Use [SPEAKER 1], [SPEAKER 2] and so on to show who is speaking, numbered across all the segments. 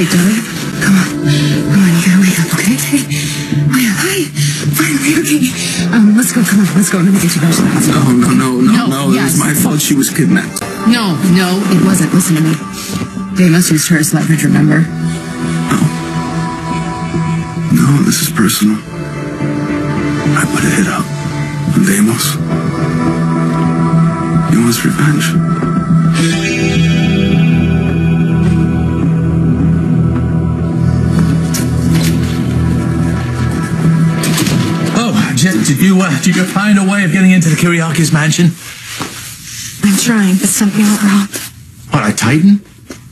[SPEAKER 1] Okay, darling. Come on. Come on, you gotta wake up, okay? Hey. Wake up. Hi. Finally, okay. Let's go. Come on. Let's go. Let me get you back to the hospital.
[SPEAKER 2] No. It was my fault she was kidnapped.
[SPEAKER 1] No, it wasn't. Listen to me. Deimos used her as leverage, remember?
[SPEAKER 2] No, this is personal. I put a hit out on Deimos. He wants revenge.
[SPEAKER 3] Oh, Jen, did you find a way of getting into the Kyriakis mansion?
[SPEAKER 1] I'm trying, but something went wrong.
[SPEAKER 3] What, a Titan?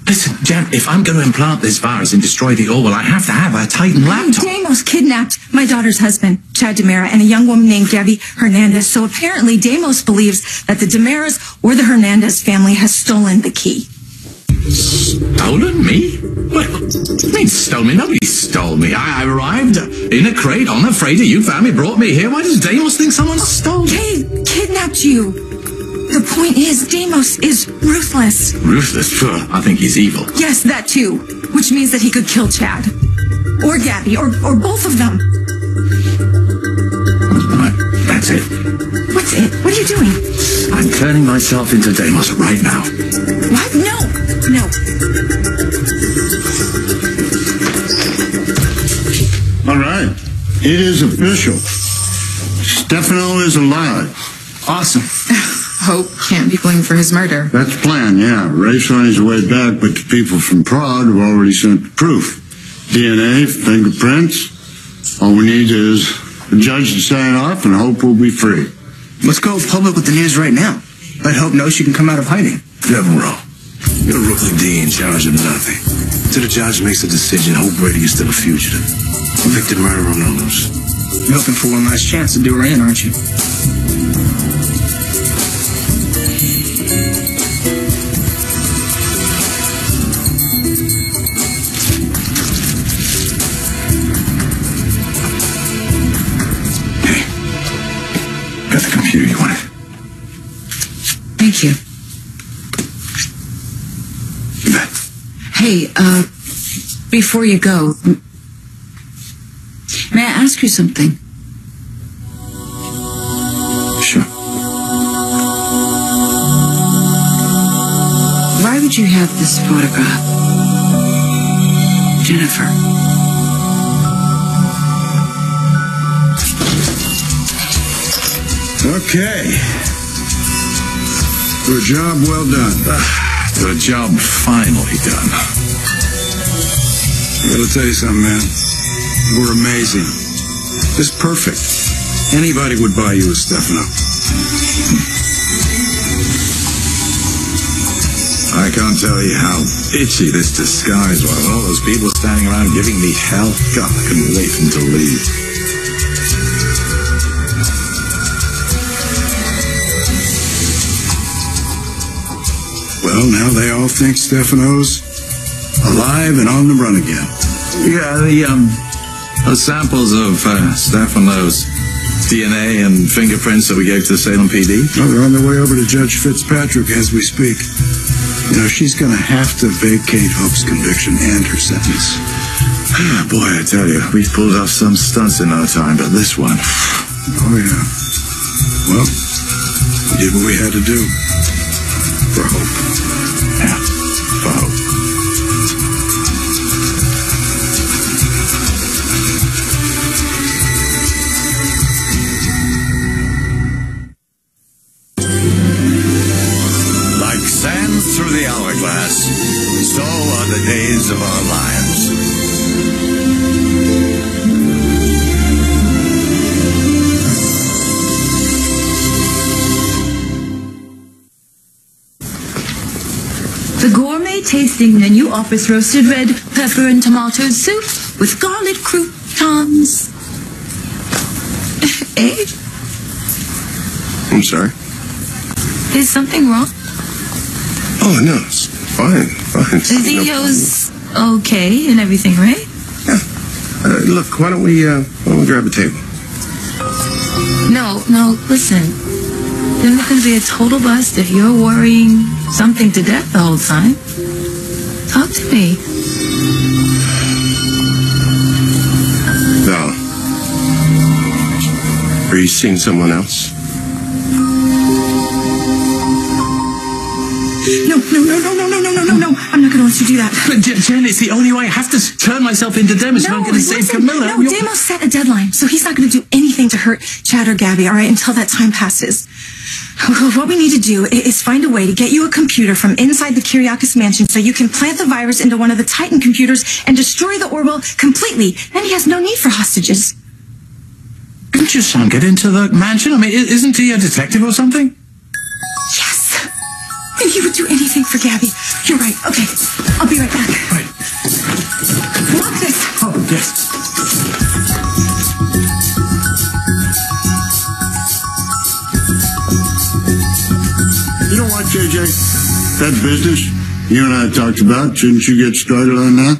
[SPEAKER 3] Listen, Jen, if I'm going to implant this virus and destroy the Orwell, I have to have a Titan laptop.
[SPEAKER 1] Deimos kidnapped my daughter's husband, Chad DiMera, and a young woman named Gabby Hernandez. So apparently Deimos believes that the DiMeras or the Hernandez family has stolen the key.
[SPEAKER 3] Stolen me? What? I mean, stole me? Nobody stole me. I arrived in a crate on a freighter. You found me, brought me here. Why does Deimos think someone stole me?
[SPEAKER 1] They kidnapped you. The point is, Deimos is ruthless.
[SPEAKER 3] Ruthless? I think he's evil.
[SPEAKER 1] Yes, that too. Which means that he could kill Chad. Or Gabby, or both of them.
[SPEAKER 3] Right, that's it.
[SPEAKER 1] What's it? What are you doing?
[SPEAKER 3] I'm turning myself into Deimos right now.
[SPEAKER 1] What? No.
[SPEAKER 4] All right. It is official. Stefano is alive.
[SPEAKER 3] Awesome.
[SPEAKER 1] Hope can't be blamed for his murder.
[SPEAKER 4] That's the plan, yeah. Ray's on his way back, but the people from Prague have already sent the proof. DNA, fingerprints. All we need is the judge to sign off, and Hope will be free.
[SPEAKER 5] Let's go public with the news right now. Let Hope know she can come out of hiding.
[SPEAKER 2] Devereaux, you're a rookie D in charge of nothing. Till the judge makes a decision, Hope Brady is still a fugitive. Convicted murderer on the loose.
[SPEAKER 5] You're looking for one last chance to do her in, aren't you?
[SPEAKER 2] Got the computer you wanted.
[SPEAKER 1] Thank you.
[SPEAKER 2] You bet.
[SPEAKER 1] Hey, before you go, may I ask you something?
[SPEAKER 2] Sure.
[SPEAKER 1] Why would you have this photograph? Jennifer.
[SPEAKER 4] Okay. Good job, well done.
[SPEAKER 3] The job finally done.
[SPEAKER 2] I gotta tell you something, man. We're amazing. Just perfect. Anybody would buy you a Stefano. I can't tell you how itchy this disguise was. All those people standing around giving me hell. God, I couldn't wait for them to leave. Well, now they all think Stefano's alive and on the run again.
[SPEAKER 3] Yeah, those samples of Stefano's DNA and fingerprints that we gave to the Salem PD.
[SPEAKER 2] Oh, they're on their way over to Judge Fitzpatrick as we speak. You know, she's going to have to vacate Hope's conviction and her sentence.
[SPEAKER 3] Boy, I tell you, we've pulled off some stunts in our time, but this one...
[SPEAKER 2] Oh, yeah. Well, we did what we had to do. For Hope.
[SPEAKER 3] Yeah, for Hope.
[SPEAKER 6] Like sand through the hourglass, so are the days of our lives.
[SPEAKER 1] The gourmet tasting menu offers roasted red pepper and tomato soup with garlic croutons. Eh?
[SPEAKER 2] I'm sorry?
[SPEAKER 1] Is something wrong?
[SPEAKER 2] Oh, no, it's fine.
[SPEAKER 1] Zio's okay and everything, right?
[SPEAKER 2] Yeah. Look, why don't we grab a table?
[SPEAKER 1] No, listen. You're not going to be a total bust if you're worrying something to death the whole time. Talk to me.
[SPEAKER 2] Val, are you seeing someone else?
[SPEAKER 1] No. I'm not going to let you do that.
[SPEAKER 3] But Jen, it's the only way. I have to turn myself into Deimos if I'm going to save Camilla.
[SPEAKER 1] No, Deimos set a deadline, so he's not going to do anything to hurt Chad or Gabby, all right, until that time passes. What we need to do is find a way to get you a computer from inside the Kyriakis mansion so you can plant the virus into one of the Titan computers and destroy the Orwell completely. Then he has no need for hostages.
[SPEAKER 3] Couldn't your son get into the mansion? I mean, isn't he a detective or something?
[SPEAKER 1] Yes. And he would do anything for Gabby. You're right. Okay. I'll be right back.
[SPEAKER 3] Right.
[SPEAKER 1] Lock this.
[SPEAKER 3] Oh, yes.
[SPEAKER 4] You know what, JJ? That business you and I talked about, shouldn't you get started on that?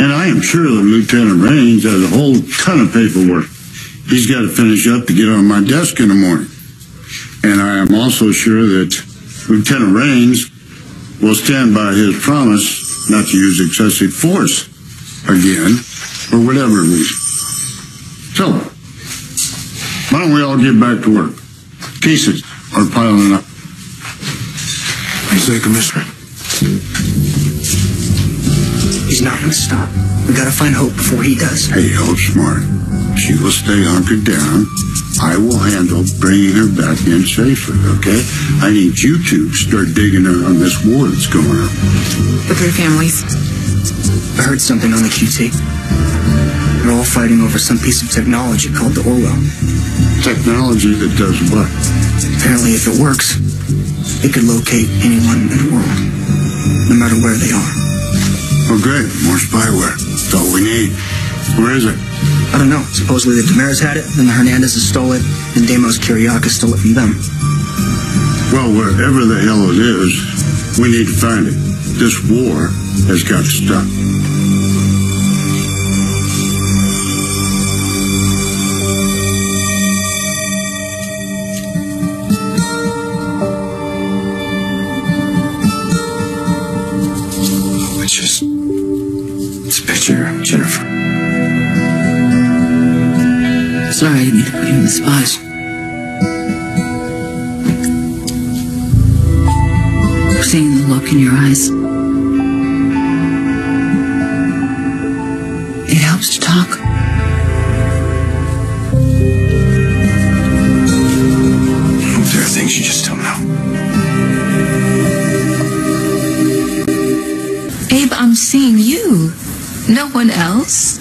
[SPEAKER 4] And I am sure that Lieutenant Raines has a whole ton of paperwork he's got to finish up to get on my desk in the morning. And I am also sure that Lieutenant Raines will stand by his promise not to use excessive force again for whatever reason. So, why don't we all get back to work? Cases are piling up.
[SPEAKER 2] You say, Commissioner?
[SPEAKER 5] He's not going to stop. We got to find Hope before he does.
[SPEAKER 4] Hey, Hope Smart. She will stay hunkered down. I will handle bringing her back in safely, okay? I need you to start digging around this war that's going on.
[SPEAKER 1] The three families.
[SPEAKER 5] I heard something on the QT. They're all fighting over some piece of technology called the Orwell.
[SPEAKER 4] Technology that does what?
[SPEAKER 5] Apparently, if it works, it could locate anyone in the world, no matter where they are.
[SPEAKER 4] Oh, great. More spyware. That's all we need. Where is it?
[SPEAKER 5] I don't know. Supposedly the Damaras had it, then the Hernandezes stole it, and Deimos Kyriakis stole it from them.
[SPEAKER 4] Well, wherever the hell it is, we need to find it. This war has got to stop.
[SPEAKER 5] It's a picture, Jennifer. Sorry, I didn't mean to put you in the spies.
[SPEAKER 1] Seeing the look in your eyes. It helps to talk.
[SPEAKER 2] There are things you just don't know.
[SPEAKER 1] Abe, I'm seeing you. No one else.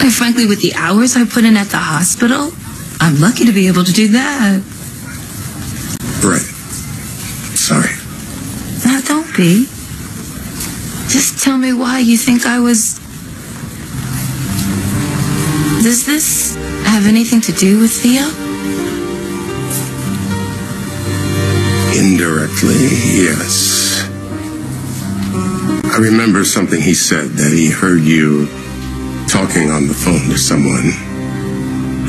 [SPEAKER 1] And frankly, with the hours I put in at the hospital, I'm lucky to be able to do that.
[SPEAKER 2] Right. Sorry.
[SPEAKER 1] No, don't be. Just tell me why you think I was... Does this have anything to do with Theo?
[SPEAKER 2] Indirectly, yes. I remember something he said, that he heard you talking on the phone to someone,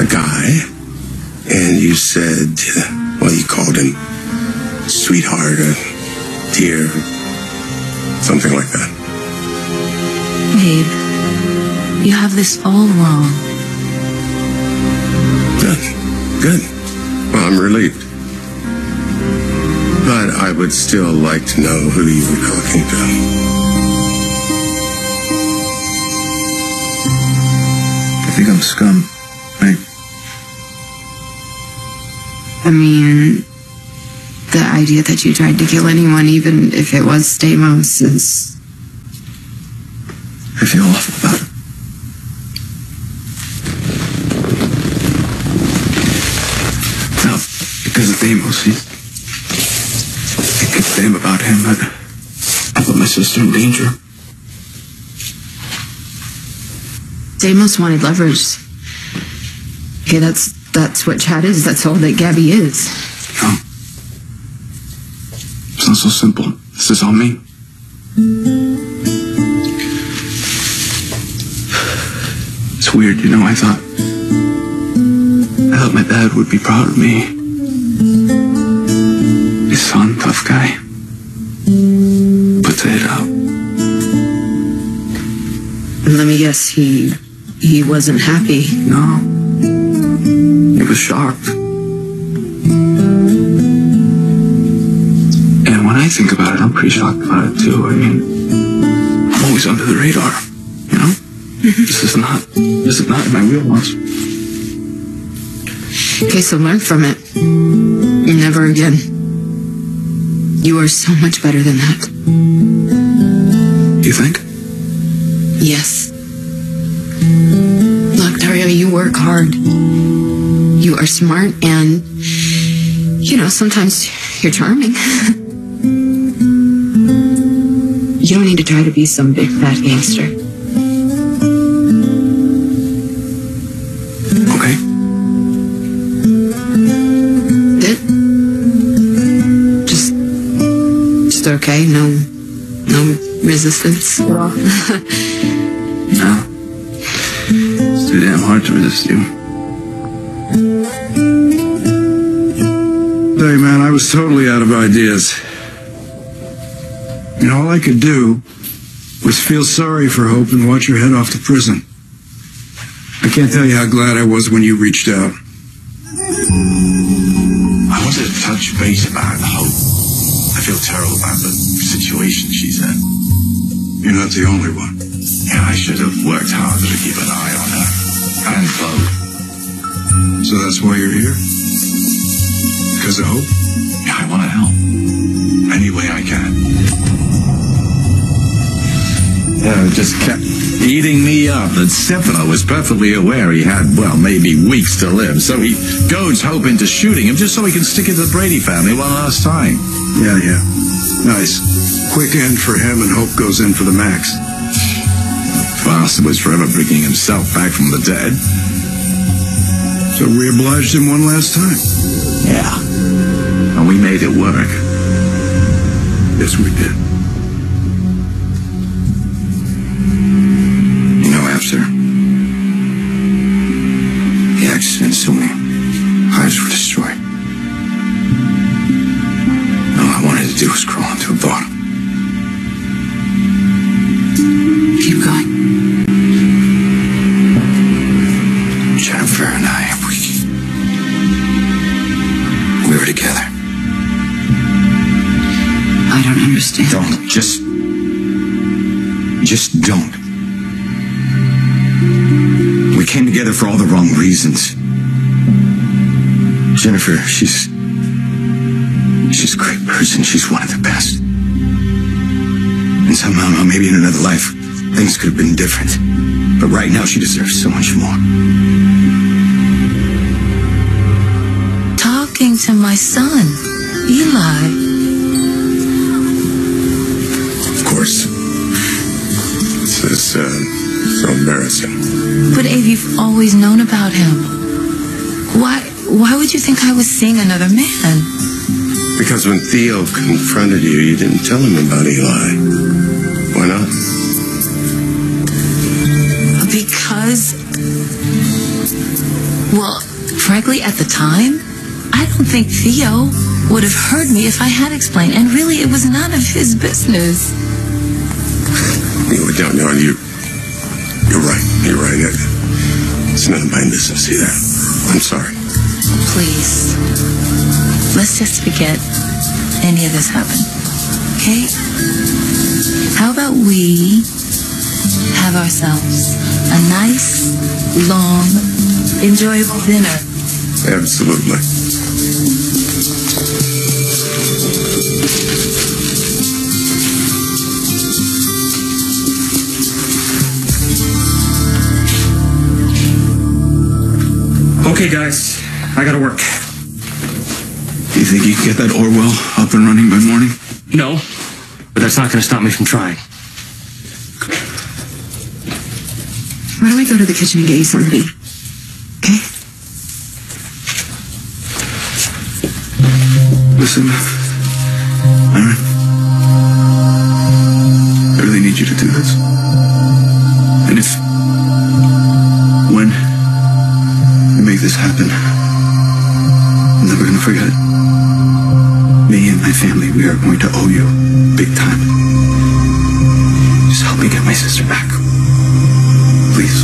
[SPEAKER 2] a guy, and you said, well, you called him sweetheart, dear, something like that.
[SPEAKER 1] Babe, you have this all wrong.
[SPEAKER 2] Good. Well, I'm relieved. But I would still like to know who you were talking to.
[SPEAKER 5] I think I'm scum, right?
[SPEAKER 7] I mean, the idea that you tried to kill anyone, even if it was Deimos, is...
[SPEAKER 5] I feel awful about it. Now, because of Deimos, I could blame about him, but I put my sister in danger.
[SPEAKER 7] Deimos wanted leverage. Okay, that's what Chad is. That's all that Gabby is.
[SPEAKER 5] No. It's not so simple. This is all me. It's weird, you know, I thought my dad would be proud of me. His son, tough guy. Puts it out.
[SPEAKER 7] And let me guess, he wasn't happy.
[SPEAKER 5] No. He was shocked. And when I think about it, I'm pretty shocked about it too. I mean, I'm always under the radar, you know? This is not in my wheelhouse.
[SPEAKER 7] Okay, so learn from it. Never again. You are so much better than that.
[SPEAKER 5] You think?
[SPEAKER 7] Yes. Look, Dario, you work hard. You are smart and, you know, sometimes you're charming. You don't need to try to be some big fat gangster.
[SPEAKER 5] Okay.
[SPEAKER 7] Good? Just okay? No resistance at all?
[SPEAKER 5] No. It's too damn hard to resist you.
[SPEAKER 8] Hey, man, I was totally out of ideas. And all I could do was feel sorry for Hope and watch her head off to prison. I can't tell you how glad I was when you reached out.
[SPEAKER 3] I wanted to touch base about Hope. I feel terrible about the situation she's in.
[SPEAKER 8] You're not the only one.
[SPEAKER 3] Yeah, I should have worked harder to keep an eye on her. And Chloe.
[SPEAKER 8] So that's why you're here? Because of Hope?
[SPEAKER 3] Yeah, I want to help. Any way I can. Yeah, it just kept eating me up. And Stefano was perfectly aware he had, well, maybe weeks to live. So he goads Hope into shooting him just so he can stick it to the Brady family one last time.
[SPEAKER 8] Yeah. Nice. Quick end for him and Hope goes in for the max.
[SPEAKER 3] Bastard was forever bringing himself back from the dead.
[SPEAKER 8] So we obliged him one last time.
[SPEAKER 3] Yeah. And we made it work.
[SPEAKER 8] Yes, we did.
[SPEAKER 5] You know, after the accident, so many lives were destroyed. All I wanted to do was crawl into a bottle.
[SPEAKER 7] Keep going.
[SPEAKER 5] Jennifer and I, we were together.
[SPEAKER 7] I don't understand.
[SPEAKER 5] Don't. Just don't. We came together for all the wrong reasons. Jennifer, she's a great person. She's one of the best. And somehow, maybe in another life, things could have been different. But right now, she deserves so much more.
[SPEAKER 9] Talking to my son, Eli.
[SPEAKER 2] Of course. This is so embarrassing.
[SPEAKER 9] But Abe, you've always known about him. Why would you think I was seeing another man?
[SPEAKER 2] Because when Theo confronted you, you didn't tell him about Eli. Why not?
[SPEAKER 9] Because, well, frankly, at the time, I don't think Theo would have heard me if I had explained. And really, it was none of his business.
[SPEAKER 2] You're right. You're right. It's none of my business either. I'm sorry.
[SPEAKER 9] Please, let's just forget any of this happened, okay? How about we have ourselves a nice, long, enjoyable dinner?
[SPEAKER 2] Absolutely.
[SPEAKER 5] Okay, guys, I gotta work. Do you think you can get that Orwell up and running by morning?
[SPEAKER 10] No, but that's not going to stop me from trying.
[SPEAKER 7] Why don't we go to the kitchen and get you something to eat? Okay?
[SPEAKER 5] Listen, Myron, I really need you to do this. And when you make this happen, I'm never gonna forget it. Me and my family, we are going to owe you big time. Just help me get my sister back.
[SPEAKER 8] please.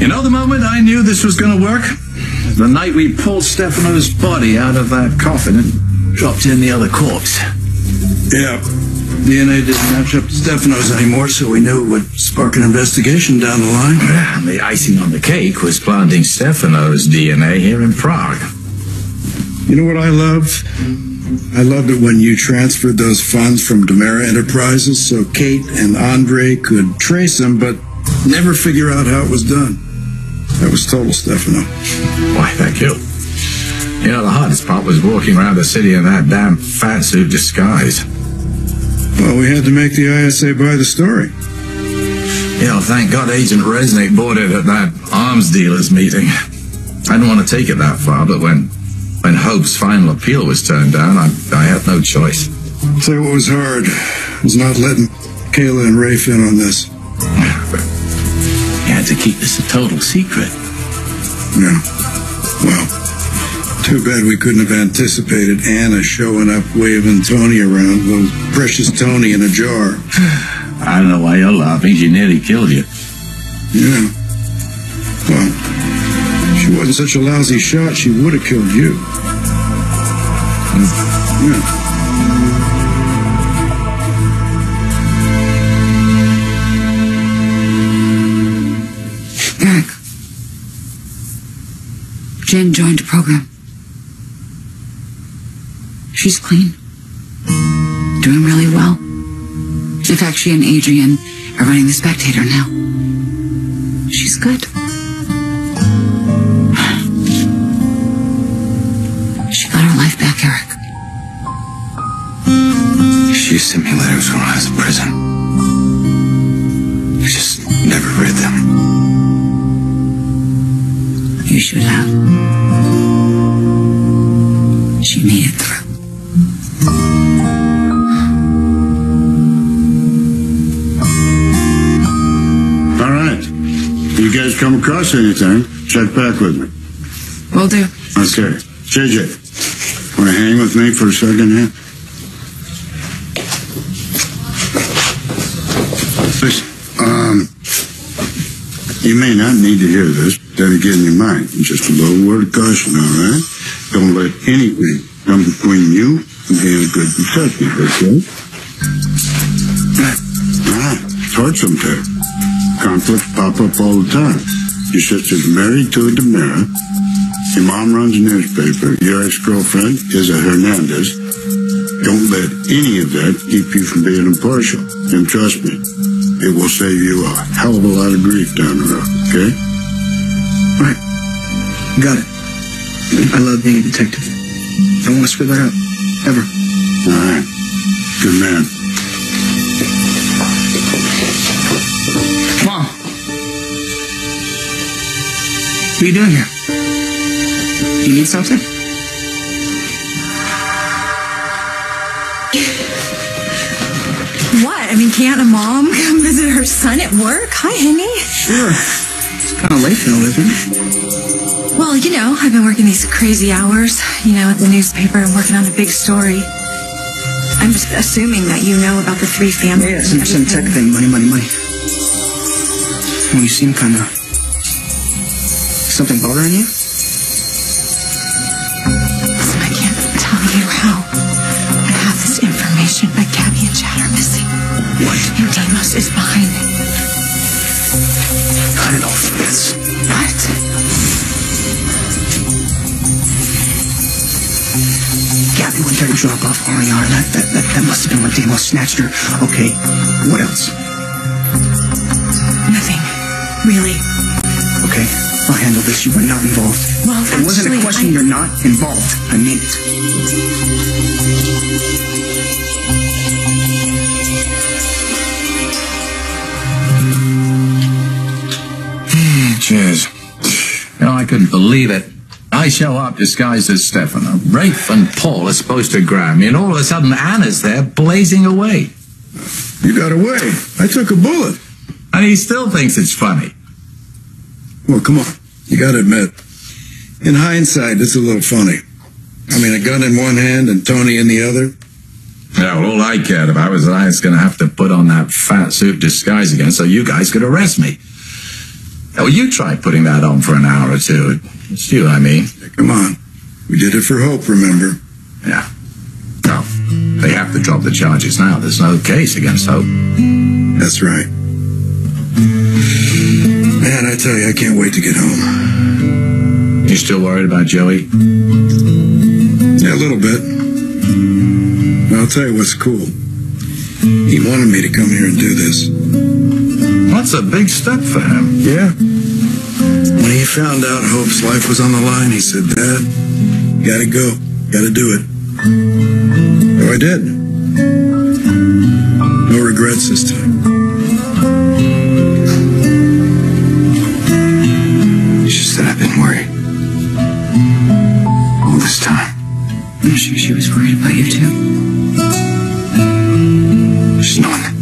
[SPEAKER 3] You know the moment I knew this was going to work? The night we pulled Stefano's body out of that coffin and dropped in the other corpse.
[SPEAKER 8] Yeah. DNA didn't match up to Stefano's anymore, so we knew it would spark an investigation down the line.
[SPEAKER 3] And the icing on the cake was planting Stefano's DNA here in Prague.
[SPEAKER 8] You know what I love? I loved it when you transferred those funds from Demera Enterprises so Kate and Andre could trace them, but never figure out how it was done. That was total Stefano.
[SPEAKER 3] Why, thank you. You know, the hardest part was walking around the city in that damn fat suit disguise.
[SPEAKER 8] Well, we had to make the ISA buy the story.
[SPEAKER 3] You know, thank God Agent Resnick bought it at that arms dealers meeting. I didn't want to take it that far, but when Hope's final appeal was turned down, I had no choice.
[SPEAKER 8] I'll tell you what was hard was not letting Kayla and Rafe in on this.
[SPEAKER 3] You had to keep this a total secret.
[SPEAKER 8] Yeah. Well, too bad we couldn't have anticipated Anna showing up waving Tony around, little precious Tony in a jar.
[SPEAKER 3] I don't know why you're laughing. She nearly killed you.
[SPEAKER 8] Yeah. Well, if she wasn't such a lousy shot, she would have killed you. Yeah.
[SPEAKER 7] Eric. Jen joined a program. She's clean. Doing really well. In fact, she and Adrian are running the Spectator now. She's good. She got her life back, Eric.
[SPEAKER 5] She sent me letters when I was in prison. I just never read them.
[SPEAKER 7] You should have. She made it through.
[SPEAKER 4] All right. If you guys come across anything, check back with me.
[SPEAKER 7] Will do.
[SPEAKER 4] Okay. JJ, want to hang with me for a second here? Listen, you may not need to hear this, but then again you might. Just a little word of caution, all right? Don't let anything come between you and being a good detective, okay? All right. It's hard sometimes. Conflicts pop up all the time. Your sister's married to a Demera. Your mom runs a newspaper. Your ex-girlfriend is a Hernandez. Don't let any of that keep you from being impartial. And trust me, it will save you a hell of a lot of grief down the road, okay?
[SPEAKER 5] All right. Got it. I love being a detective. I don't want to screw that up. Ever.
[SPEAKER 4] All right. Good man.
[SPEAKER 5] Mom. What are you doing here? You need something?
[SPEAKER 1] What? I mean, can't a mom come visit her son at work? Hi, Henny.
[SPEAKER 5] Sure. It's kind of late though, isn't it?
[SPEAKER 1] Well, you know, I've been working these crazy hours, at the newspaper and working on a big story. I'm just assuming that you know about the three families.
[SPEAKER 5] Yeah, some tech thing. Money. Well, you seem kind of... Something bothering you?
[SPEAKER 1] Listen, I can't tell you how I have this information, but Gabby and Chad are missing.
[SPEAKER 5] What?
[SPEAKER 1] And Deimos is behind it.
[SPEAKER 5] Cut it off this.
[SPEAKER 1] What?
[SPEAKER 5] Gabby went there to drop off Ariana. That must have been when Deimos snatched her. Okay, what else?
[SPEAKER 1] Nothing. Really.
[SPEAKER 5] Okay, I'll handle this. You were not involved.
[SPEAKER 1] Well,
[SPEAKER 5] it wasn't a question. You're not involved. I mean it.
[SPEAKER 3] Cheers. I couldn't believe it. I show up disguised as Stefano. Rafe and Paul are supposed to grab me, and all of a sudden Anna's there blazing away.
[SPEAKER 8] You got away. I took a bullet.
[SPEAKER 3] And he still thinks it's funny.
[SPEAKER 8] Well, come on. You gotta admit, In hindsight, it's a little funny. I mean, a gun in one hand and Tony in the other.
[SPEAKER 3] Yeah, well, all I cared about was that I was going to have to put on that fat suit disguise again so you guys could arrest me. Oh, you tried putting that on for an hour or two. It's you, I mean.
[SPEAKER 8] Hey, come on. We did it for Hope, remember?
[SPEAKER 3] Yeah. Well, they have to drop the charges now. There's no case against Hope.
[SPEAKER 8] That's right. Man, I tell you, I can't wait to get home.
[SPEAKER 3] You still worried about Joey?
[SPEAKER 8] Yeah, a little bit. I'll tell you what's cool. He wanted me to come here and do this.
[SPEAKER 3] That's a big step for him.
[SPEAKER 8] Yeah. When he found out Hope's life was on the line, he said, Dad, gotta go. Gotta do it. So I did. No regrets this time.
[SPEAKER 5] It's just that I've been worried. All this time.
[SPEAKER 7] I'm sure she was worried about you, too.
[SPEAKER 5] Just knowing that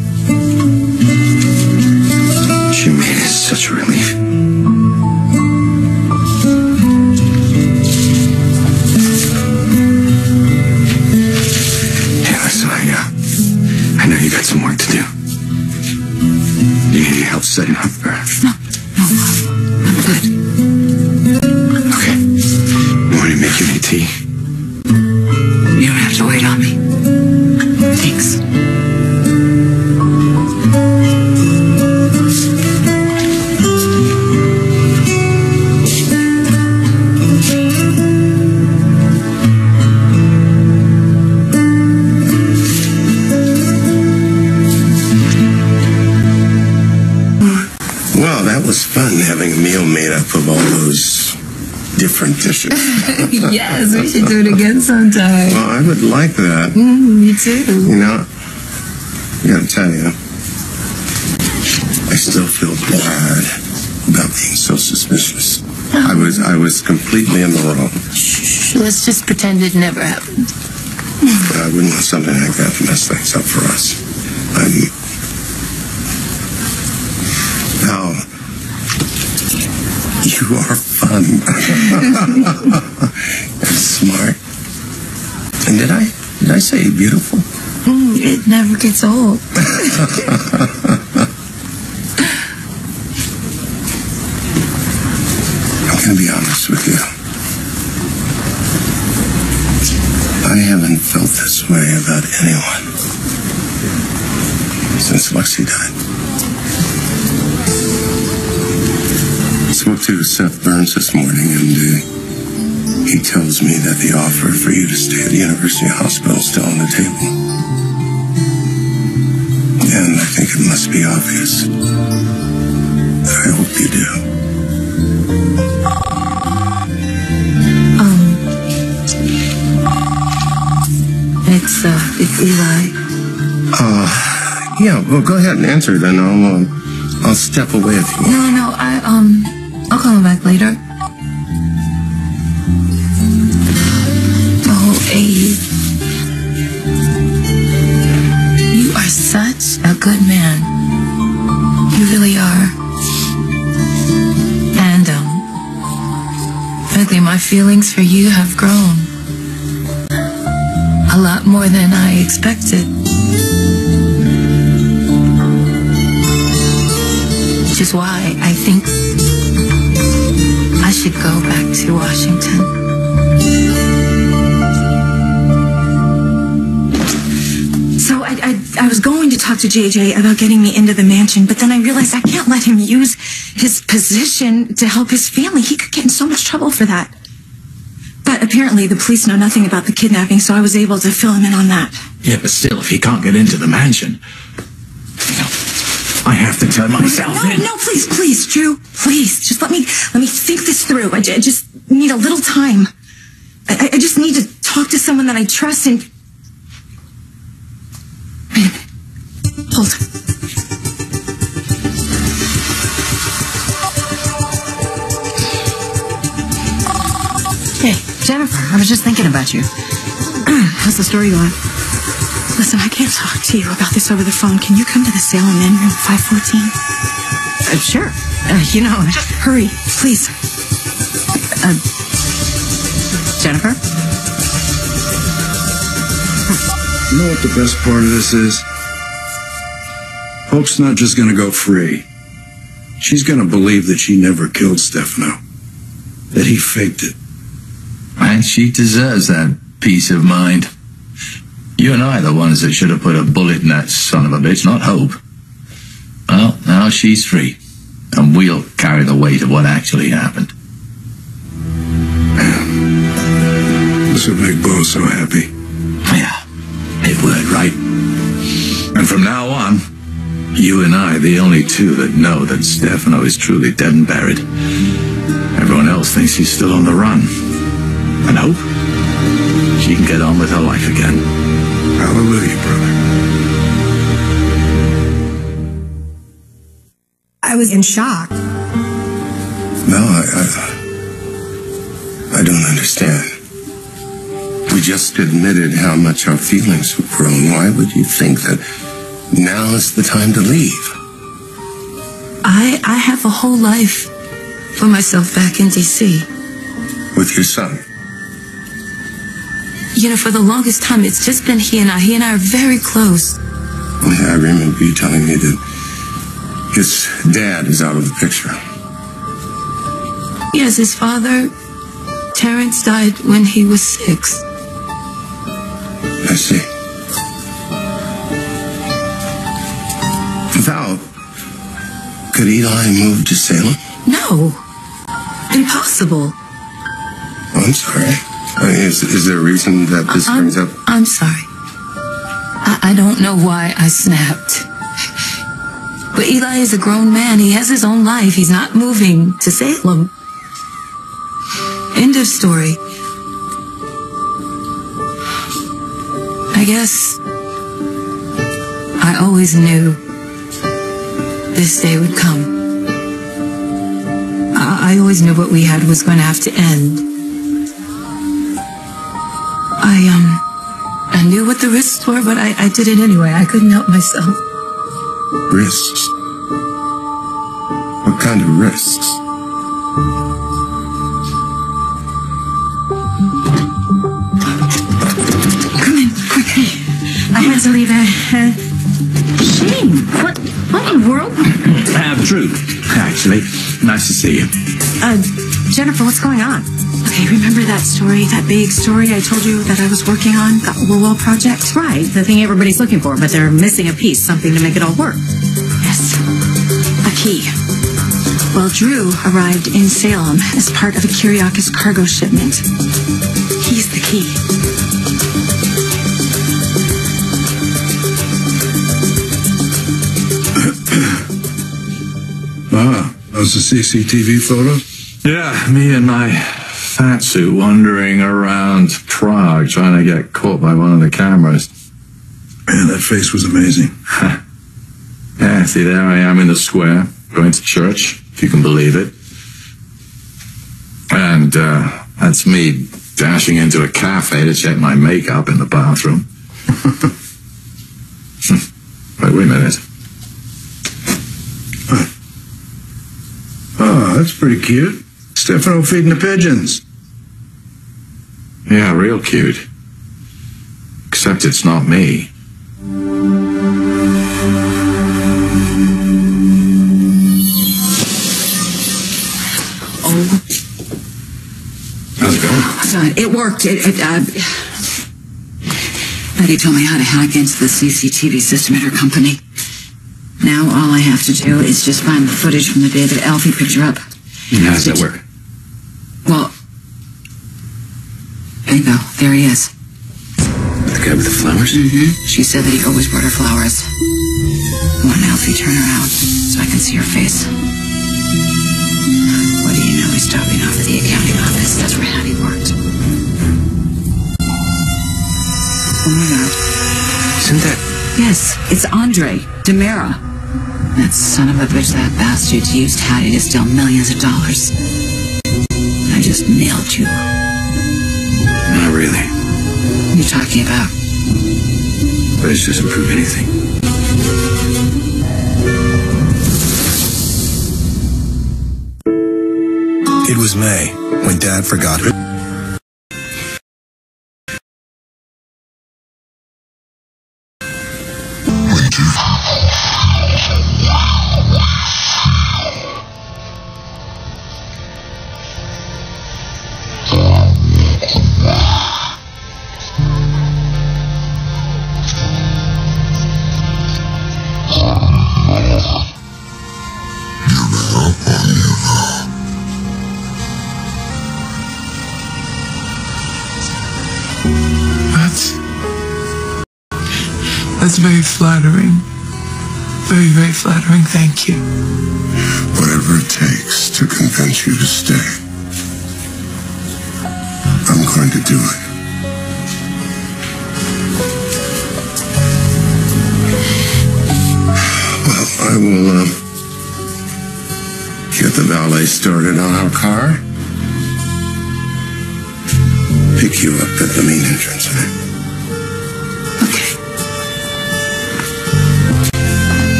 [SPEAKER 5] she made it such a relief. Hey, listen, I know you got some work to do. Do you need any help setting up? Or?
[SPEAKER 7] No, I'm good.
[SPEAKER 5] Okay. You want me to make you any tea?
[SPEAKER 7] You don't have to wait on me. Thanks.
[SPEAKER 2] Well, that was fun having a meal made up of all those different dishes.
[SPEAKER 9] Yes, we should do it again sometime.
[SPEAKER 2] Well, I would like that.
[SPEAKER 9] Me too.
[SPEAKER 2] You know, I gotta tell you, I still feel bad about being so suspicious. I was completely in the wrong.
[SPEAKER 9] Shh, let's just pretend it never happened.
[SPEAKER 2] But I wouldn't want something like that to mess things up for us. Now, you are fun. And smart. And did I say beautiful?
[SPEAKER 9] It never gets old.
[SPEAKER 2] I'm going to be honest with you. I haven't felt this way about anyone since Lexi died. I spoke to Seth Burns this morning, and he tells me that the offer for you to stay at the University Hospital is still on the table. And I think it must be obvious that I hope you do.
[SPEAKER 9] It's Eli.
[SPEAKER 2] Yeah, well, go ahead and answer, then I'll step away if you want.
[SPEAKER 9] No, I'll call him back later. Oh, Abe. You are such a good man. You really are. And, frankly, my feelings for you have grown. A lot more than I expected. Which is why I think I should go back to Washington.
[SPEAKER 1] So I was going to talk to JJ about getting me into the mansion, but then I realized I can't let him use his position to help his family. He could get in so much trouble for that. But apparently the police know nothing about the kidnapping, so I was able to fill him in on that.
[SPEAKER 3] Yeah, but still, if he can't get into the mansion, I have to turn myself in.
[SPEAKER 1] No, please, Drew. Please, just let me think this through. I just need a little time. I just need to talk to someone that I trust and... Wait a minute. Hold.
[SPEAKER 7] Hey, Jennifer, I was just thinking about you.
[SPEAKER 1] How's the story going? Listen, I can't talk to you about this over the phone. Can you come to the Salem Inn, room 514?
[SPEAKER 7] Sure. Just
[SPEAKER 1] hurry, please. Jennifer?
[SPEAKER 8] You know what the best part of this is? Hope's not just gonna go free. She's gonna believe that she never killed Stefano. That he faked it.
[SPEAKER 3] And she deserves that peace of mind. You and I are the ones that should have put a bullet in that son of a bitch, not Hope. Well, now she's free. And we'll carry the weight of what actually happened.
[SPEAKER 8] This would make Bo so happy.
[SPEAKER 3] Yeah, it would, right? And from now on, you and I are the only two that know that Stefano is truly dead and buried. Everyone else thinks he's still on the run. And Hope, she can get on with her life again.
[SPEAKER 8] Hallelujah, brother.
[SPEAKER 1] I was in shock.
[SPEAKER 2] No, I don't understand. We just admitted how much our feelings have grown. Why would you think that now is the time to leave?
[SPEAKER 9] I have a whole life for myself back in D.C.
[SPEAKER 2] With your son?
[SPEAKER 9] You know, for the longest time, it's just been he and I. He and I are very close.
[SPEAKER 2] Yeah, I remember you telling me that his dad is out of the picture.
[SPEAKER 9] Yes, his father, Terrence, died when he was 6.
[SPEAKER 2] I see. Val, could Eli move to Salem?
[SPEAKER 9] No. Impossible.
[SPEAKER 2] Oh, I'm sorry. Is there a reason that this brings up?
[SPEAKER 9] I'm sorry. I don't know why I snapped. But Eli is a grown man. He has his own life. He's not moving to Salem. End of story. I guess I always knew this day would come. I always knew what we had was going to have to end. I knew what the risks were, but I did it anyway. I couldn't help myself.
[SPEAKER 2] Risks? What kind of risks?
[SPEAKER 1] Come in, quick. I had to leave. Shane, what in the world?
[SPEAKER 3] Drew, actually. Nice to see you.
[SPEAKER 1] Jennifer, what's going on? Okay, remember that story, that big story I told you that I was working on? The Orwell project? Right, the thing everybody's looking for, but they're missing a piece, something to make it all work. Yes, a key. Well, Drew arrived in Salem as part of a Kyriakis cargo shipment. He's the key.
[SPEAKER 8] Those the CCTV photos?
[SPEAKER 3] Yeah, me in my fat suit wandering around Prague trying to get caught by one of the cameras.
[SPEAKER 8] Man, that face was amazing.
[SPEAKER 3] Yeah, see, there I am in the square, going to church, if you can believe it. And that's me dashing into a cafe to check my makeup in the bathroom. Wait a minute.
[SPEAKER 8] Oh, that's pretty cute. Stefano feeding the pigeons.
[SPEAKER 3] Yeah, real cute. Except it's not me.
[SPEAKER 7] Oh.
[SPEAKER 3] How's it going?
[SPEAKER 7] It worked. Betty told me how to hack into the CCTV system at her company. Now all I have to do is just find the footage from the day that Alfie picked her up.
[SPEAKER 3] And how does that work?
[SPEAKER 7] Well, bingo, there he is.
[SPEAKER 5] The guy with the flowers?
[SPEAKER 7] Mm-hmm. She said that he always brought her flowers. When Alfie turned around so I can see her face. What do you know? He's stopping off at the accounting office. That's where Hattie worked. Oh my God.
[SPEAKER 5] Isn't that...
[SPEAKER 7] Yes, it's Andre DiMera. That son of a bitch, that bastard used Hattie to steal millions of dollars. I just nailed you.
[SPEAKER 5] Not really.
[SPEAKER 7] What are you talking about?
[SPEAKER 5] This doesn't prove anything.
[SPEAKER 6] It was May when Dad forgot her.
[SPEAKER 11] That's very flattering. Very, very flattering. Thank you.
[SPEAKER 2] Whatever it takes to convince you to stay, I'm going to do it. Well, I will get the valet started on our car. Pick you up at the main entrance, eh?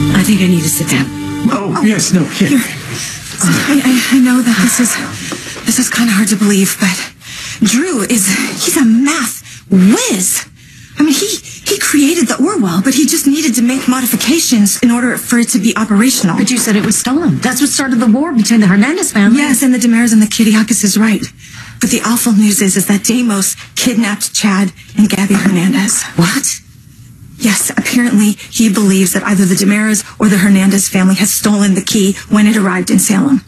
[SPEAKER 1] I think I need to sit down.
[SPEAKER 3] Oh, yes, no, here.
[SPEAKER 1] I know that this is kind of hard to believe, but Drew he's a math whiz. I mean, he created the Orwell, but he just needed to make modifications in order for it to be operational.
[SPEAKER 9] But you said it was stolen. That's what started the war between the Hernandez family.
[SPEAKER 1] Yes, and the Damaras and the Kiriakis is right. But the awful news is that Deimos kidnapped Chad and Gabby Hernandez.
[SPEAKER 9] What?
[SPEAKER 1] Yes, apparently he believes that either the Damaras or the Hernandez family has stolen the key when it arrived in Salem.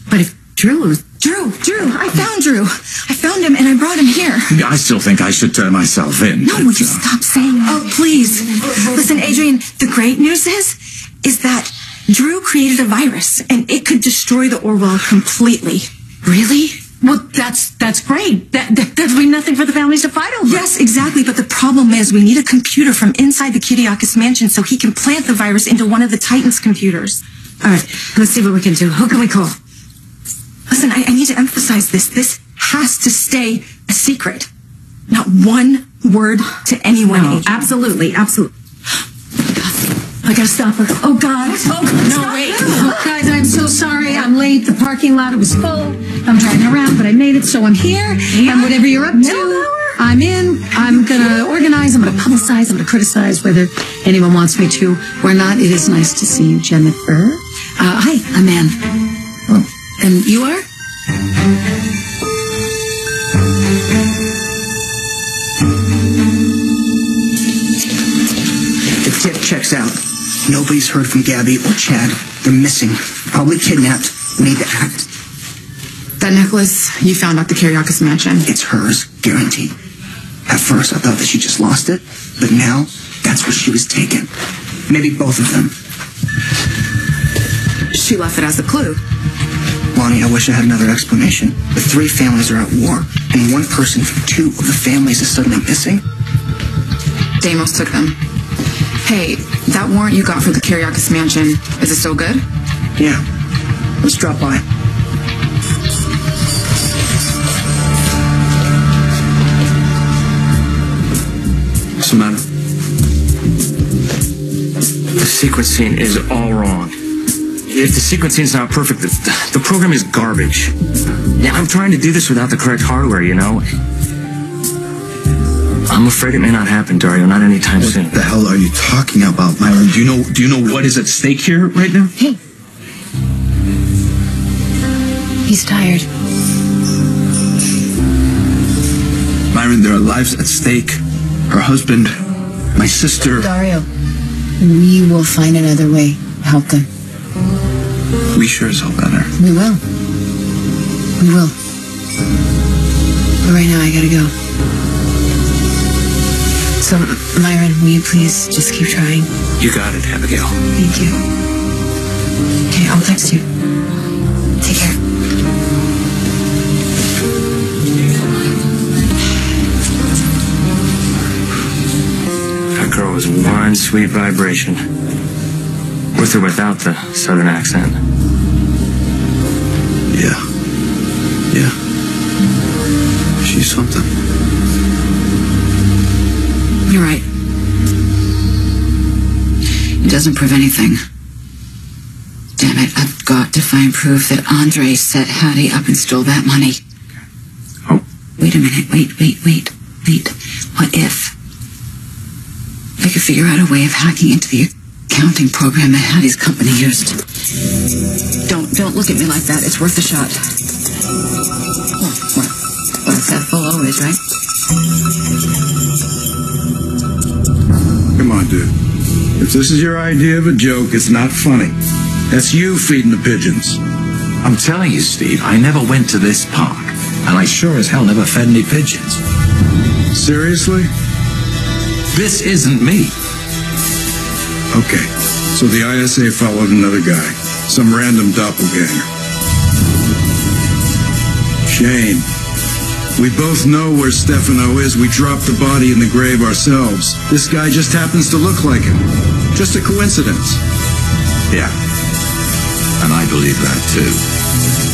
[SPEAKER 9] But if Drew,
[SPEAKER 1] I found Drew. I found him and I brought him here.
[SPEAKER 3] I still think I should turn myself in.
[SPEAKER 1] No, will you stop saying that? Oh, please. Listen, Adrian, the great news is that Drew created a virus and it could destroy the Orwell completely.
[SPEAKER 9] Really? Well, that's great. That'd be nothing for the families to fight over.
[SPEAKER 1] Yes, exactly. But the problem is we need a computer from inside the Kiriakis mansion so he can plant the virus into one of the Titans' computers.
[SPEAKER 9] All right, let's see what we can do. Who can we call?
[SPEAKER 1] Listen, I need to emphasize this. This has to stay a secret. Not one word to anyone.
[SPEAKER 9] No, absolutely. I gotta stop her. Oh, God. No, wait. Oh, guys, I'm so sorry. I'm late. The parking lot, it was full. I'm driving around, but I made it, so I'm here. Yeah. And whatever you're up to, I'm in. I'm gonna organize. I'm gonna publicize. I'm gonna criticize whether anyone wants me to or not. It is nice to see you, Jennifer. Hi, I'm Ann. Oh, and you are?
[SPEAKER 5] The tip checks out. Nobody's heard from Gabby or Chad. They're missing. Probably kidnapped. We need to act.
[SPEAKER 7] That necklace you found at the Kiriakis mansion.
[SPEAKER 5] It's hers, guaranteed. At first, I thought that she just lost it, but now, that's where she was taken. Maybe both of them.
[SPEAKER 7] She left it as a clue.
[SPEAKER 5] Lonnie, I wish I had another explanation. The three families are at war, and one person from two of the families is suddenly missing.
[SPEAKER 7] Deimos took them. Hey, that warrant you got for the Kiriakis mansion, is it still good?
[SPEAKER 5] Yeah. Let's drop by.
[SPEAKER 10] What's the matter? The sequencing is all wrong. If the sequencing's not perfect, the program is garbage. Yeah, I'm trying to do this without the correct hardware, you know? I'm afraid it may not happen, Dario, not anytime soon.
[SPEAKER 3] What the hell are you talking about, Myron? Do you know what is at stake here right now?
[SPEAKER 9] Hey. He's tired.
[SPEAKER 3] Myron, there are lives at stake. Her husband, my sister.
[SPEAKER 9] Dario, we will find another way to help them.
[SPEAKER 3] We sure as hell better.
[SPEAKER 9] We will. We will. But right now I gotta go. So, Myron, will you please just keep trying?
[SPEAKER 10] You got it, Abigail.
[SPEAKER 9] Thank you. Okay, I'll text you. Take care.
[SPEAKER 10] That girl was one sweet vibration. With or without the southern accent.
[SPEAKER 3] Yeah. She's something.
[SPEAKER 7] You're right. It doesn't prove anything. Damn it, I've got to find proof that Andre set Hattie up and stole that money.
[SPEAKER 3] Oh.
[SPEAKER 7] Wait a minute, wait. What if I could figure out a way of hacking into the accounting program that Hattie's company used? Don't look at me like that. It's worth a shot. Oh, well, glass half full always, right?
[SPEAKER 8] do. If this is your idea of a joke, it's not funny. That's you feeding the pigeons.
[SPEAKER 3] I'm telling you, Steve, I never went to this park, and I sure as hell never fed any pigeons.
[SPEAKER 8] Seriously?
[SPEAKER 3] This isn't me.
[SPEAKER 8] Okay, so the ISA followed another guy, some random doppelganger. Shane, we both know where Stefano is. We dropped the body in the grave ourselves. This guy just happens to look like him. Just a coincidence.
[SPEAKER 3] Yeah. And I believe that too.